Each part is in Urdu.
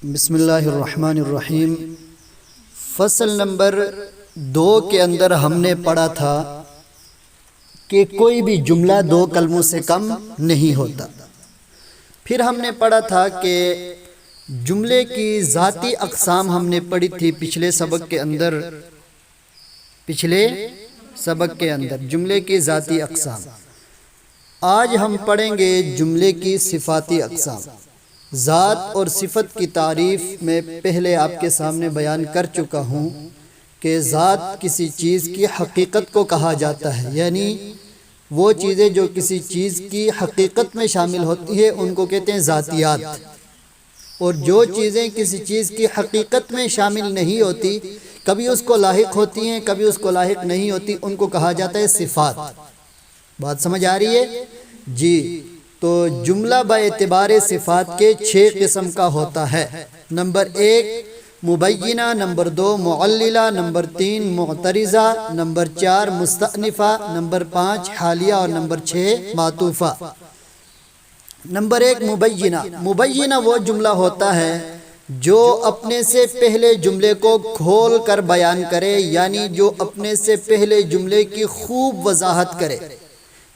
بسم اللہ الرحمن الرحیم۔ فصل نمبر 2 کے اندر ہم نے پڑھا تھا کہ کوئی بھی جملہ 2 کلموں سے کم نہیں ہوتا۔ پھر ہم نے پڑھا تھا کہ جملے کی ذاتی اقسام ہم نے پڑھی تھی پچھلے سبق کے اندر جملے کی ذاتی اقسام۔ آج ہم پڑھیں گے جملے کی صفاتی اقسام۔ ذات اور صفت کی تعریف میں پہلے آپ کے سامنے بیان کر چکا ہوں کہ ذات کسی چیز کی حقیقت کو کہا جاتا ہے، یعنی وہ چیزیں جو کسی چیز کی حقیقت میں شامل ہوتی ہیں ان کو کہتے ہیں ذاتیات، اور جو چیزیں کسی چیز کی حقیقت میں شامل نہیں ہوتی، کبھی اس کو لاحق ہوتی ہیں کبھی اس کو لاحق نہیں ہوتی، ان کو کہا جاتا ہے صفات۔ بات سمجھ آ رہی ہے جی؟ تو جملہ با اعتبار صفات کے 6 قسم کا ہوتا ہے۔ نمبر 1 مبینہ، نمبر 2 معللہ، نمبر 3 معترضہ، نمبر 4 مستأنفہ، نمبر 5 حالیہ اور نمبر 6 معطوفہ۔ نمبر 1 مبینہ۔ مبینہ وہ جملہ ہوتا ہے جو اپنے سے پہلے جملے کو کھول کر بیان کرے، یعنی جو اپنے سے پہلے جملے کی خوب وضاحت کرے۔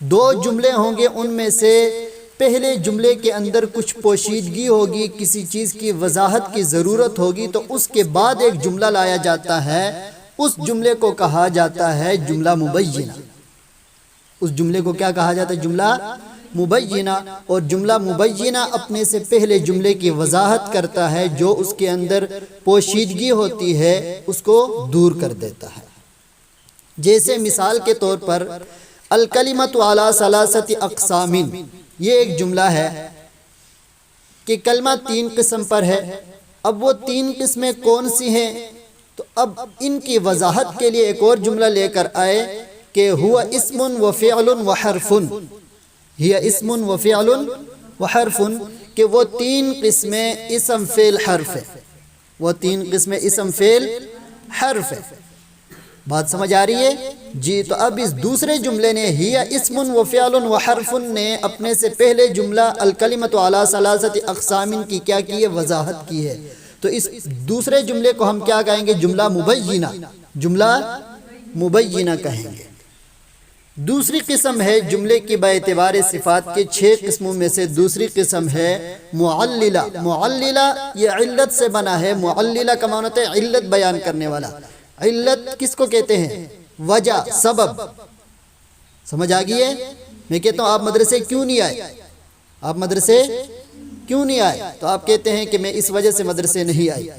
2 جملے ہوں گے، ان میں سے پہلے جملے کے اندر کچھ پوشیدگی ہوگی، کسی چیز کی وضاحت کی ضرورت ہوگی، تو اس کے بعد ایک جملہ لایا جاتا ہے، اس جملے کو کہا جاتا ہے جملہ مبینہ۔ اس جملے کو کیا کہا جاتا ہے؟ جملہ مبینہ۔ اور جملہ مبینہ اپنے سے پہلے جملے کی وضاحت کرتا ہے، جو اس کے اندر پوشیدگی ہوتی ہے اس کو دور کر دیتا ہے۔ جیسے مثال کے طور پر الکلمۃ علی ثلاثۃ اقسام، یہ ایک جملہ ہے کہ کلمہ 3 قسم پر ہے۔ اب وہ 3 قسمیں کون سی ہیں؟ تو اب ان کی وضاحت کے لیے ایک اور جملہ لے کر آئے کہ ہوا اسم و فعل و حرف، ہی اسم و فعل و حرف، کہ وہ 3 قسمیں اسم فعل حرف ہے، وہ 3 قسمیں اسم فعل حرف ہے۔ بات سمجھ آ رہی ہے جی؟ تو اب اس دوسرے جملے نے ہی اسم و فعل و حرف نے اپنے سے پہلے جملہ الکلمۃ علی ثلاثۃ اقسام کی کیا کی ہے؟ وضاحت کی ہے۔ تو اس دوسرے جملے کو ہم کیا کہیں گے؟ جملہ مبینہ، جملہ مبینہ کہیں گے۔ دوسری قسم ہے جملے کی با اعتبار صفات کے 6 قسموں میں سے دوسری قسم ہے معللہ۔ معللہ یہ علت سے بنا ہے۔ معللہ کا معنی ہوتا ہے علت بیان کرنے والا۔ علت کس کو کہتے ہیں؟ وجہ، سبب۔ سمجھ آ گئی ہے؟ میں کہتا ہوں آپ مدرسے کیوں نہیں آئے؟ آپ مدرسے کیوں نہیں آئے؟ تو آپ کہتے ہیں کہ میں اس وجہ سے مدرسے نہیں آئی۔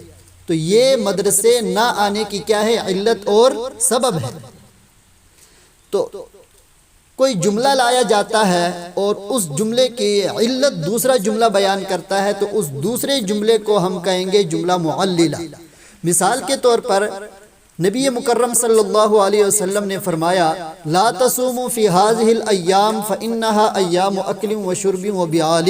تو یہ مدرسے نہ آنے کی کیا ہے؟ علت اور سبب ہے۔ تو کوئی جملہ لایا جاتا ہے اور اس جملے کی علت دوسرا جملہ بیان کرتا ہے، تو اس دوسرے جملے کو ہم کہیں گے جملہ معللہ۔ مثال کے طور پر نبی مکرم صلی اللہ علیہ وسلم نے فرمایا لا تصوموا فی هذه الایام فانها ایام اکل و شرب و بیعال۔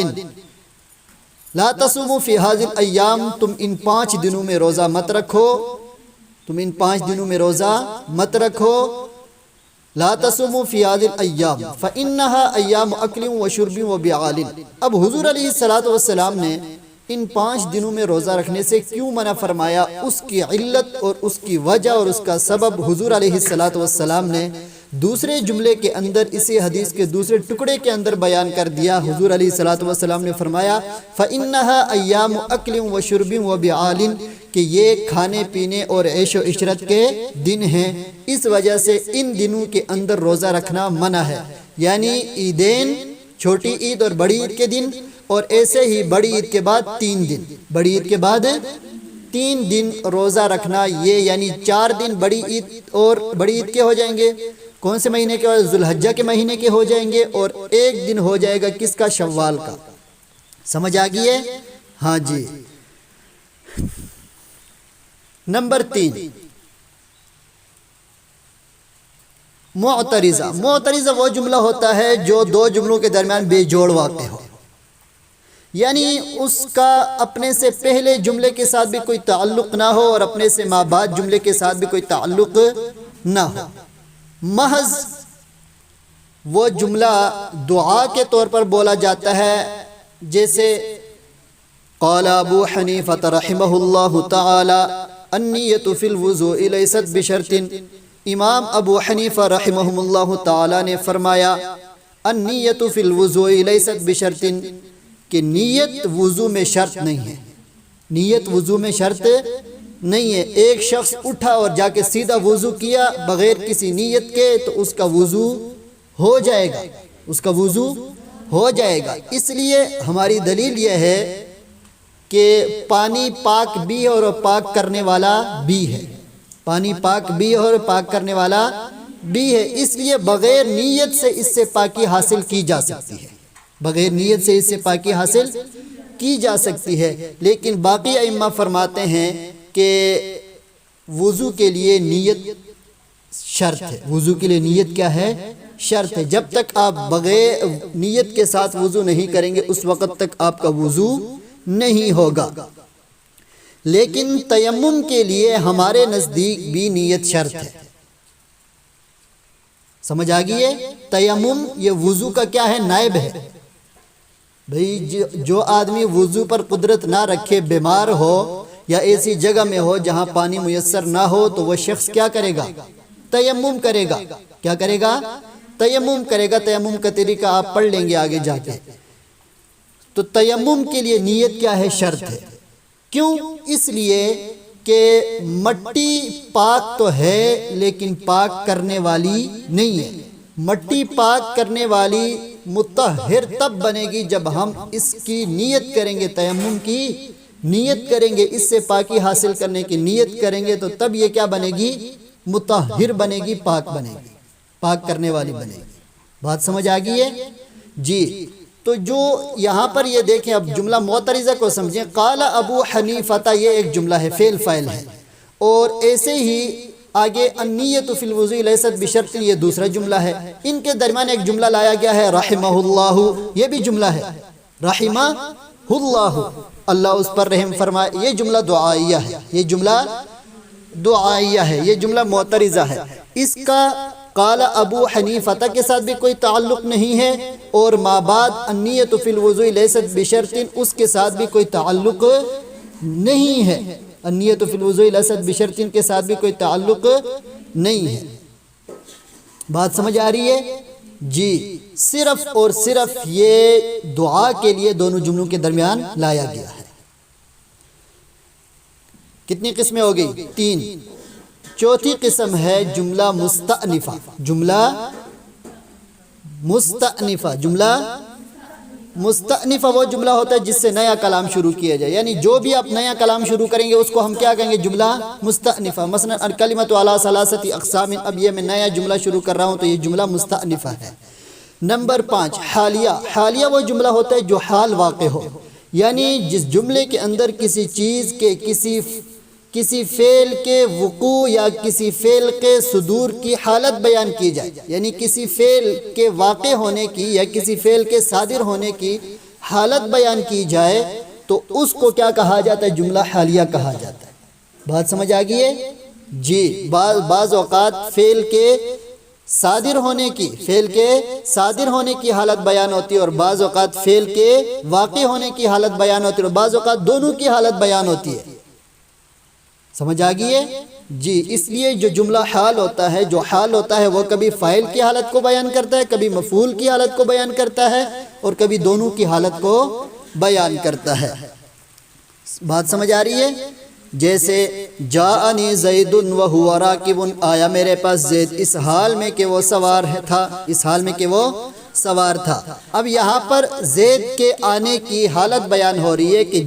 لا تصوموا فی هذه الایام، تم ان 5 دنوں میں روزہ مت رکھو، تم ان 5 دنوں میں روزہ مت رکھو۔ لا تصوموا فی هذه الایام فانها ایام اکل و شرب و بیعال۔ اب حضور علیہ الصلوۃ والسلام نے ان 5 دنوں میں روزہ رکھنے سے کیوں منع فرمایا؟ اس کی علت اور اس کی وجہ اور اس کا سبب حضور علیہ الصلوۃ والسلام نے دوسرے جملے کے اندر، اسی حدیث کے دوسرے ٹکڑے کے اندر بیان کر دیا۔ حضور علیہ الصلوۃ والسلام نے فرمایا فإنها ایام اکل و شرب و بیعال، کہ یہ کھانے پینے اور عیش و عشرت کے دن ہیں، اس وجہ سے ان دنوں کے اندر روزہ رکھنا منع ہے۔ یعنی عیدین، چھوٹی عید اور بڑی عید کے دن، اور ایسے ہی بڑی عید کے بعد 3 دن، بڑی عید کے بعد 3 دن روزہ رکھنا، یہ یعنی 4 دن بڑی عید اور بڑی عید کے ہو جائیں گے، کون سے مہینے کے؟ ذو الحجہ کے مہینے کے ہو جائیں گے، اور 1 دن ہو جائے گا کس کا؟ شوال کا۔ سمجھ آ گئی ہے؟ ہاں جی۔ نمبر 3 معترضہ۔ معترضہ وہ جملہ ہوتا ہے جو 2 جملوں کے درمیان بے جوڑ واقع ہو، یعنی اس کا اپنے سے پہلے جملے کے ساتھ بھی کوئی تعلق نہ ہو اور اپنے سے ما بعد جملے کے ساتھ بھی کوئی تعلق نہ ہو۔ محض وہ جملہ دعا کے طور پر بولا جاتا ہے، جیسے قال ابو حنیفہ رحمہ اللہ تعالی النیۃ فی الوضوء لیست بشرط، امام ابو حنیفہ رحمہ اللہ تعالی نے فرمایا النیۃ فی الوضوء لیست بشرط، کہ نیت وضو میں شرط نہیں ہے، نیت وضو میں شرط نہیں ہے۔ ایک شخص اٹھا اور جا کے سیدھا وضو کیا بغیر کسی نیت کے تو اس کا وضو ہو جائے گا، اس کا وضو ہو جائے گا۔ اس لیے ہماری دلیل یہ ہے کہ پانی پاک بھی ہے اور پاک کرنے والا بھی ہے، پانی پاک بھی ہے اور پاک کرنے والا بھی ہے، اس لیے بغیر نیت سے اس سے پاکی حاصل کی جا سکتی ہے، بغیر نیت سے اس سے پاکی حاصل کی جا سکتی ہے۔ لیکن باقی ائمہ فرماتے ہیں کہ وضو کے لیے نیت شرط ہے، وضو کے لیے نیت کیا ہے؟ شرط ہے۔ جب تک آپ بغیر نیت کے ساتھ وضو نہیں کریں گے اس وقت تک آپ کا وضو نہیں ہوگا۔ لیکن تیمم کے لیے ہمارے نزدیک بھی نیت شرط ہے، سمجھ آ گئی ہے؟ تیمم یہ وضو کا کیا ہے؟ نائب ہے۔ بھئی جو آدمی وضو پر قدرت نہ رکھے، بیمار ہو یا ایسی جگہ میں ہو جہاں پانی میسر نہ ہو تو وہ شخص کیا کرے گا؟ تیمم کرے گا۔ کیا کرے گا؟ تیمم کرے گا۔ تیمم کا طریقہ آپ پڑھ لیں گے آگے جا کے۔ تو تیمم کے لیے نیت کیا ہے؟ شرط ہے۔ کیوں؟ اس لیے کہ مٹی پاک تو ہے لیکن پاک کرنے والی نہیں ہے۔ مٹی پاک کرنے والی مطہر تب بنے گی جب ہم اس کی نیت کریں گے، تیمم کی نیت کریں گے، اس سے پاکی حاصل کرنے کی نیت کریں گے تو تب یہ کیا بنے گی؟ مطہر بنے گی، پاک بنے گی، پاک کرنے والی بنے گی۔ بات سمجھ آ گئی ہے؟ جی تو جو یہاں پر یہ دیکھیں، اب جملہ معترضہ کو سمجھیں۔ قال ابو حنیفہ، یہ ایک جملہ ہے، فعل فاعل ہے، اور ایسے ہی آگے النیۃ فی الوضوء لیست بشرط، یہ دوسرا جملہ ہے۔ ان کے درمیان ایک جملہ لایا گیا ہے رحمہ اللہ، یہ بھی جملہ ہے رحمہ اللہ، اللہ اس پر رحم فرمائے۔ یہ جملہ دعائیہ ہے، یہ جملہ دعائیہ ہے، یہ جملہ معترضہ ہے۔ اس کا قال ابو حنیفہ کے ساتھ بھی کوئی تعلق نہیں ہے، اور ما بعد النیۃ فی الوضوء لیست بشرط اس کے ساتھ بھی کوئی تعلق نہیں ہے، النیۃ فی الوضوء لیست بشرط کے ساتھ بھی کوئی تعلق نہیں ہے۔ بات سمجھ آ رہی ہے؟ جی صرف اور صرف یہ دعا کے لیے دونوں جملوں کے درمیان لایا گیا ہے۔ کتنی قسمیں ہو گئی؟ 3۔ چوتھی قسم ہے جملہ مستأنفہ، جملہ مستأنفہ۔ جملہ مستأنفہ وہ جملہ ہوتا ہے جس سے نیا کلام شروع کیا جائے، یعنی جو بھی آپ نیا کلام شروع کریں گے اس کو ہم کیا کہیں گے؟ جملہ مستأنفہ۔ مثلا الکلمۃ علی ثلاثۃ اقسام، اب یہ میں نیا جملہ شروع کر رہا ہوں تو یہ جملہ مستأنفہ ہے۔ نمبر 5 حالیہ۔ حالیہ وہ جملہ ہوتا ہے جو حال واقع ہو، یعنی جس جملے کے اندر کسی چیز کے کسی فعل کے وقوع یا کسی فعل کے صدور کی حالت بیان کی جائے، یعنی کسی فعل کے واقع ہونے کی یا کسی فعل کے صادر ہونے کی حالت بیان کی جائے تو اس کو کیا کہا جاتا ہے؟ جملہ حالیہ کہا جاتا ہے۔ بات سمجھ آ گئی ہے؟ جی بعض اوقات فعل کے صادر ہونے کی حالت بیان ہوتی ہے، اور بعض اوقات فعل کے واقع ہونے کی حالت بیان ہوتی ہے، اور بعض اوقات دونوں کی حالت بیان ہوتی ہے۔ سمجھ آ گئی ہے؟ جی اس لیے جو جملہ حال ہوتا ہے وہ کبھی فاعل کی حالت کو بیان کرتا ہے، کبھی مفعول کی حالت کو بیان کرتا ہے، اور کبھی دونوں کی حالت کو بیان کرتا ہے۔ بات سمجھ آ رہی ہے؟ جیسے جاءنی زید وہو راکب، آیا میرے پاس زید اس حال میں کہ وہ سوار تھا، اس حال میں کہ وہ سوار تھا۔ اب یہاں پر زید کے آنے کی حالت بیان ہو رہی ہے کہ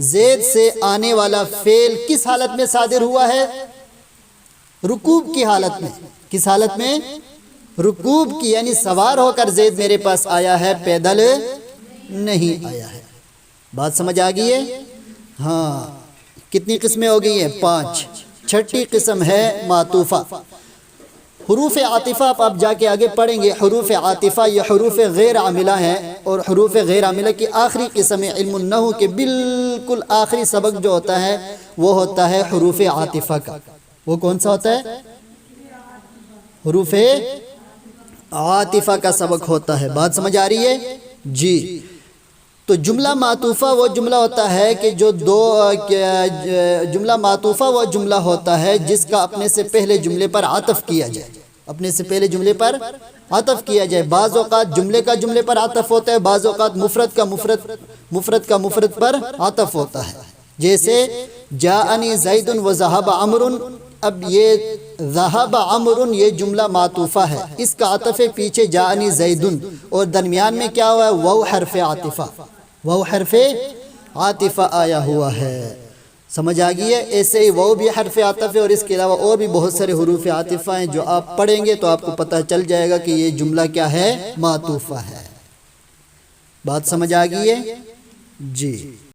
زید سے آنے والا فعل کس حالت میں صادر ہوا ہے؟ رکوب کی حالت میں۔ کس حالت میں؟ رکوب کی، یعنی سوار ہو کر زید میرے پاس آیا ہے، پیدل نہیں آیا ہے۔ بات سمجھ آ گئی ہے؟ ہاں کتنی قسمیں ہو گئی ہیں؟ 5۔ چھٹی قسم ہے معطوفہ۔ حروف عاطفہ آپ جا کے آگے پڑھیں گے، حروف عاطفہ یہ حروف غیر عاملہ ہیں، اور حروف غیر عاملہ کی آخری قسم علم النحو کے بالکل آخری سبق جو ہوتا ہے وہ ہوتا ہے حروف عاطفہ کا۔ وہ کون سا ہوتا ہے؟ حروف عاطفہ کا سبق ہوتا ہے۔ بات سمجھ آ رہی ہے؟ جی تو جملہ معطوفہ وہ جملہ ہوتا ہے کہ جو جملہ معطوفہ وہ جملہ ہوتا ہے جس کا اپنے سے پہلے جملے پر عطف کیا جائے، اپنے سے پہلے جملے پر عطف کیا جائے۔ بعض اوقات جملے کا جملے پر عطف ہوتا ہے، بعض اوقات مفرد کا مفرد پر عطف ہوتا ہے۔ جیسے جاءنی زید و ذہب عمر، اب یہ ذہب عمر یہ جملہ معطوفہ ہے، اس کا عطف پیچھے جاءنی زید، اور درمیان میں کیا ہوا ہے؟ واو حرف عاطفہ، واو حرف عاطفہ آیا ہوا ہے۔ سمجھ آ گئی ہے؟ ایسے ہی واو بھی حرف عاطف ہے، اور اس کے علاوہ اور بھی بہت سارے حروف عاطفہ ہیں جو آپ پڑھیں گے تو آپ کو پتہ چل جائے گا کہ یہ جملہ کیا ہے؟ معطوفہ ہے۔ بات سمجھ آ گئی ہے؟ جی۔